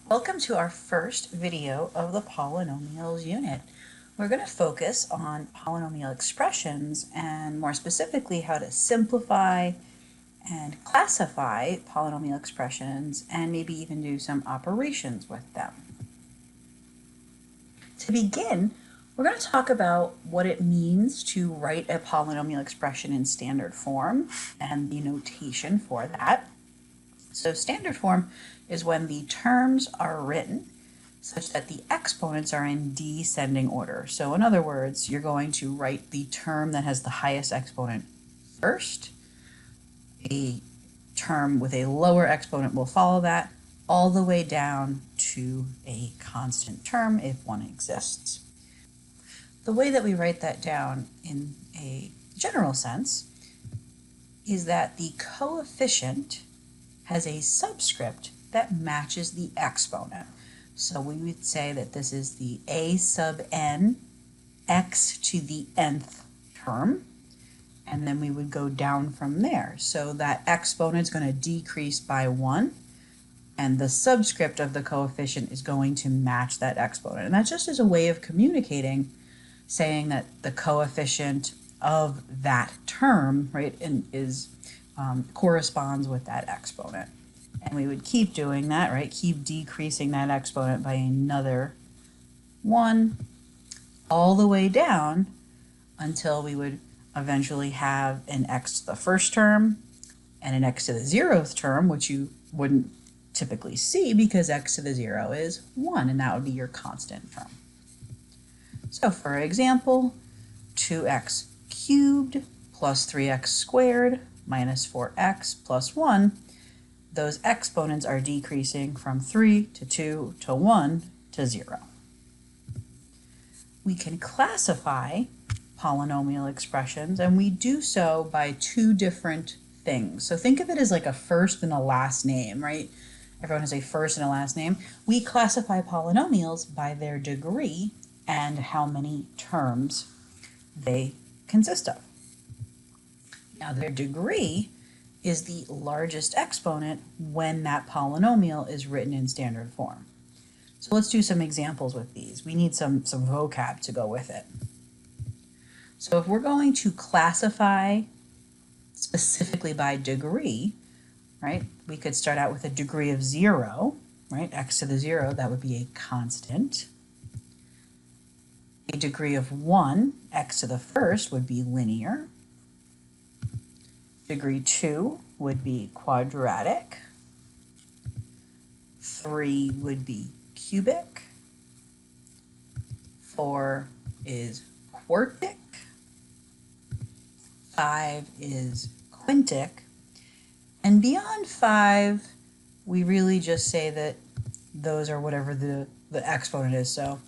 Welcome to our first video of the polynomials unit. We're going to focus on polynomial expressions and more specifically how to simplify and classify polynomial expressions and maybe even do some operations with them. To begin, we're going to talk about what it means to write a polynomial expression in standard form and the notation for that. So standard form is when the terms are written such that the exponents are in descending order. So in other words, you're going to write the term that has the highest exponent first. A term with a lower exponent will follow that all the way down to a constant term if one exists. The way that we write that down in a general sense is that the coefficient has a subscript that matches the exponent. So we would say that this is the a sub n x to the nth term, and then we would go down from there. So that exponent is going to decrease by 1, and the subscript of the coefficient is going to match that exponent. And that just is a way of communicating, saying that the coefficient of that term, right, corresponds with that exponent. And we would keep doing that, right? Keep decreasing that exponent by another 1 all the way down until we would eventually have an x to the first term and an x to the 0th term, which you wouldn't typically see because x to the 0 is 1, and that would be your constant term. So for example, 2x cubed plus 3x squared minus 4x plus 1, those exponents are decreasing from 3 to 2 to 1 to 0. We can classify polynomial expressions, and we do so by two different things. So think of it as like a first and a last name, right? Everyone has a first and a last name. We classify polynomials by their degree and how many terms they consist of. Now, their degree is the largest exponent when that polynomial is written in standard form. So let's do some examples with these. We need some vocab to go with it. So if we're going to classify specifically by degree, right, we could start out with a degree of 0, right? X to the 0, that would be a constant. A degree of 1, x to the first, would be linear. Degree 2 would be quadratic. 3 would be cubic. 4 is quartic. 5 is quintic. And beyond 5, we really just say that those are whatever the exponent is. So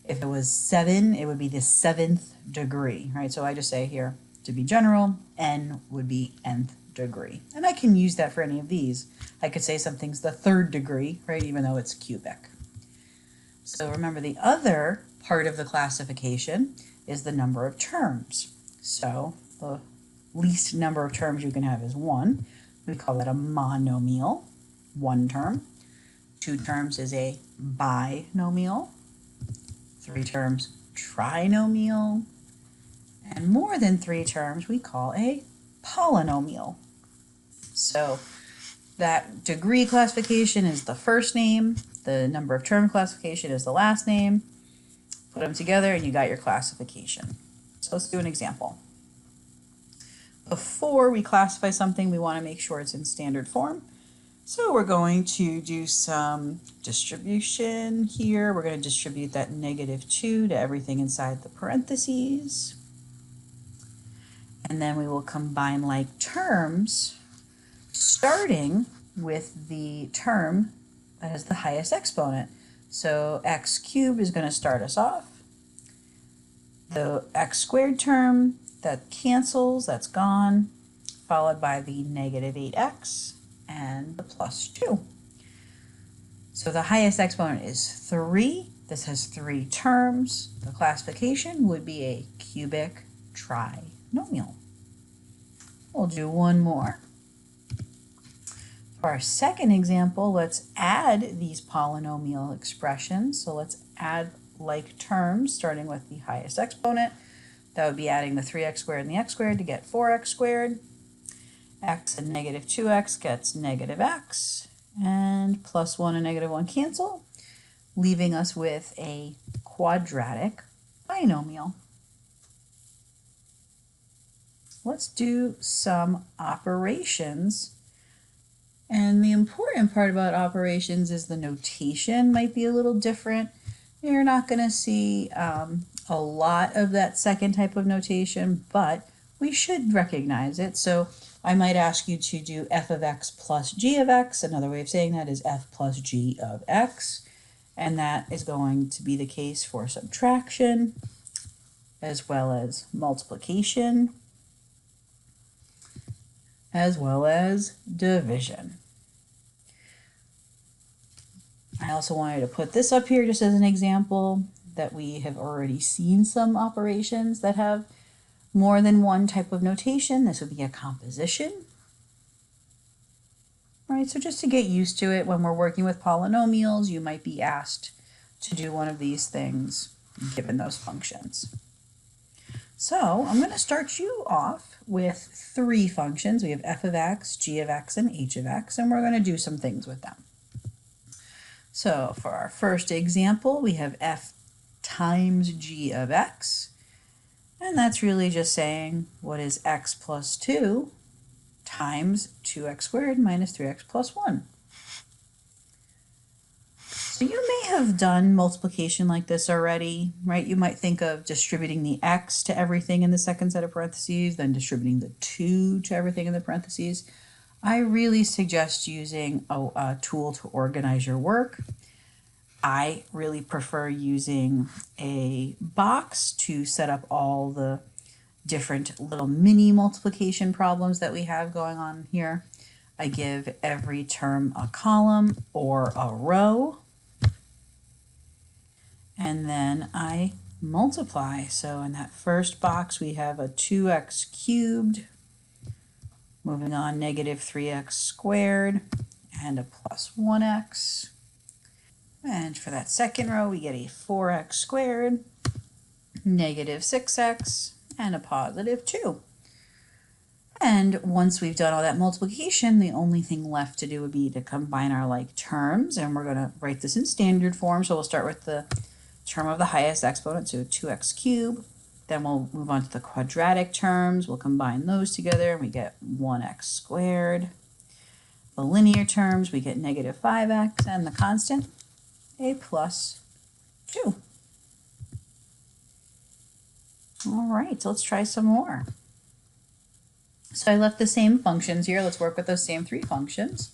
if it was 7, it would be the 7th degree, right? So I just say here, to be general, n would be nth degree. And I can use that for any of these. I could say something's the 3rd degree, right, even though it's cubic. So remember, the other part of the classification is the number of terms. So the least number of terms you can have is 1. We call that a monomial, 1 term. 2 terms is a binomial. 3 terms, trinomial. And more than 3 terms we call a polynomial. So that degree classification is the first name, the number of term classification is the last name. Put them together and you got your classification. So let's do an example. Before we classify something, we want to make sure it's in standard form. So we're going to do some distribution here. We're going to distribute that -2 to everything inside the parentheses. And then we will combine like terms, starting with the term that has the highest exponent. So x cubed is going to start us off. The x squared term, that cancels, that's gone, followed by the -8x and the +2. So the highest exponent is 3. This has 3 terms. The classification would be a cubic trinomial. We'll do one more. For our second example, let's add these polynomial expressions. So let's add like terms, starting with the highest exponent. That would be adding the 3x squared and the x squared to get 4x squared. X and negative 2x gets negative x, and plus 1 and negative 1 cancel, leaving us with a quadratic binomial. Let's do some operations. And the important part about operations is the notation might be a little different. You're not going to see a lot of that second type of notation, but we should recognize it. So I might ask you to do f of x plus g of x. Another way of saying that is f plus g of x. And that is going to be the case for subtraction, as well as multiplication, as well as division. I also wanted to put this up here just as an example that we have already seen some operations that have more than one type of notation. This would be a composition. Right, so just to get used to it, when we're working with polynomials, you might be asked to do one of these things given those functions. So I'm going to start you off with 3 functions. We have f of x, g of x, and h of x, and we're going to do some things with them. So for our first example, we have f times g of x, and that's really just saying what is x plus 2 times 2x squared minus 3x plus 1. So you may have done multiplication like this already, right? You might think of distributing the x to everything in the second set of parentheses, then distributing the 2 to everything in the parentheses. I really suggest using a tool to organize your work. I really prefer using a box to set up all the different little mini multiplication problems that we have going on here. I give every term a column or a row, and then I multiply. So in that first box we have a 2x cubed, moving on negative 3x squared, and a plus 1x. And for that second row we get a 4x squared, negative 6x, and a positive 2. And once we've done all that multiplication, the only thing left to do would be to combine our like terms, and we're going to write this in standard form. So we'll start with the term of the highest exponent, so 2x cubed. Then we'll move on to the quadratic terms. We'll combine those together, and we get 1x squared. The linear terms, we get negative 5x, and the constant, a plus 2. All right, so let's try some more. So I left the same functions here. Let's work with those same 3 functions.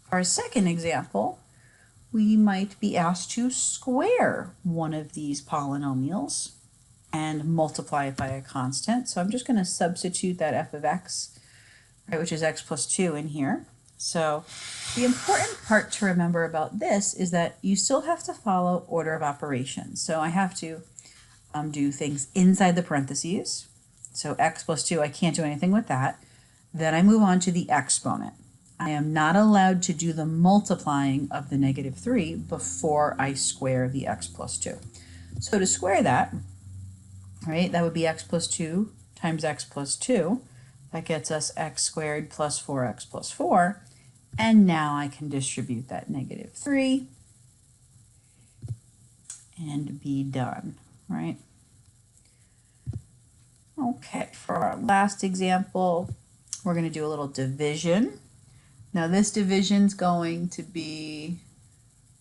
For our second example, we might be asked to square one of these polynomials and multiply it by a constant. So I'm just going to substitute that f of x, right, which is x plus 2 in here. So the important part to remember about this is that you still have to follow order of operations. So I have to do things inside the parentheses. So x plus 2, I can't do anything with that. Then I move on to the exponent. I am not allowed to do the multiplying of the negative 3 before I square the x plus 2. So to square that, right, that would be x plus 2 times x plus 2. That gets us x squared plus 4x plus 4. And now I can distribute that negative 3 and be done, right? Okay, for our last example, we're going to do a little division. Now this division is going to be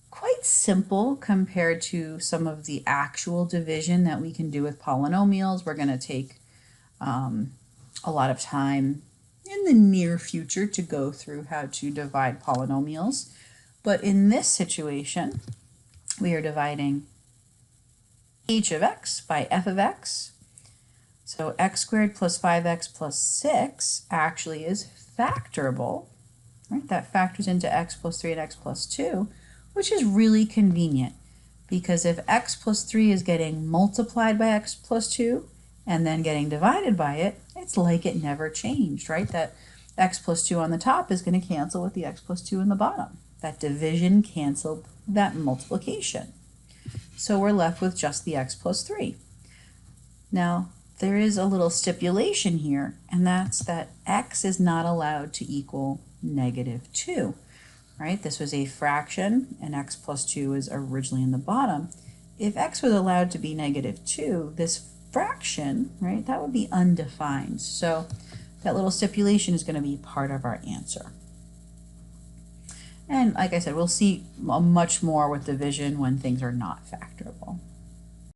quite simple compared to some of the actual division that we can do with polynomials. We're going to take a lot of time in the near future to go through how to divide polynomials. But in this situation, we are dividing h of x by f of x. So x squared plus 5x plus 6 actually is factorable. Right? That factors into x plus 3 and x plus 2, which is really convenient because if x plus 3 is getting multiplied by x plus 2 and then getting divided by it, it's like it never changed, right? That X plus 2 on the top is going to cancel with the x plus 2 in the bottom. That division canceled that multiplication. So we're left with just the x plus 3. Now, there is a little stipulation here, and that's that x is not allowed to equal -2, right? This was a fraction, and x plus 2 is originally in the bottom. If x was allowed to be -2, this fraction, right, that would be undefined. So that little stipulation is going to be part of our answer. And like I said, we'll see much more with division when things are not factorable.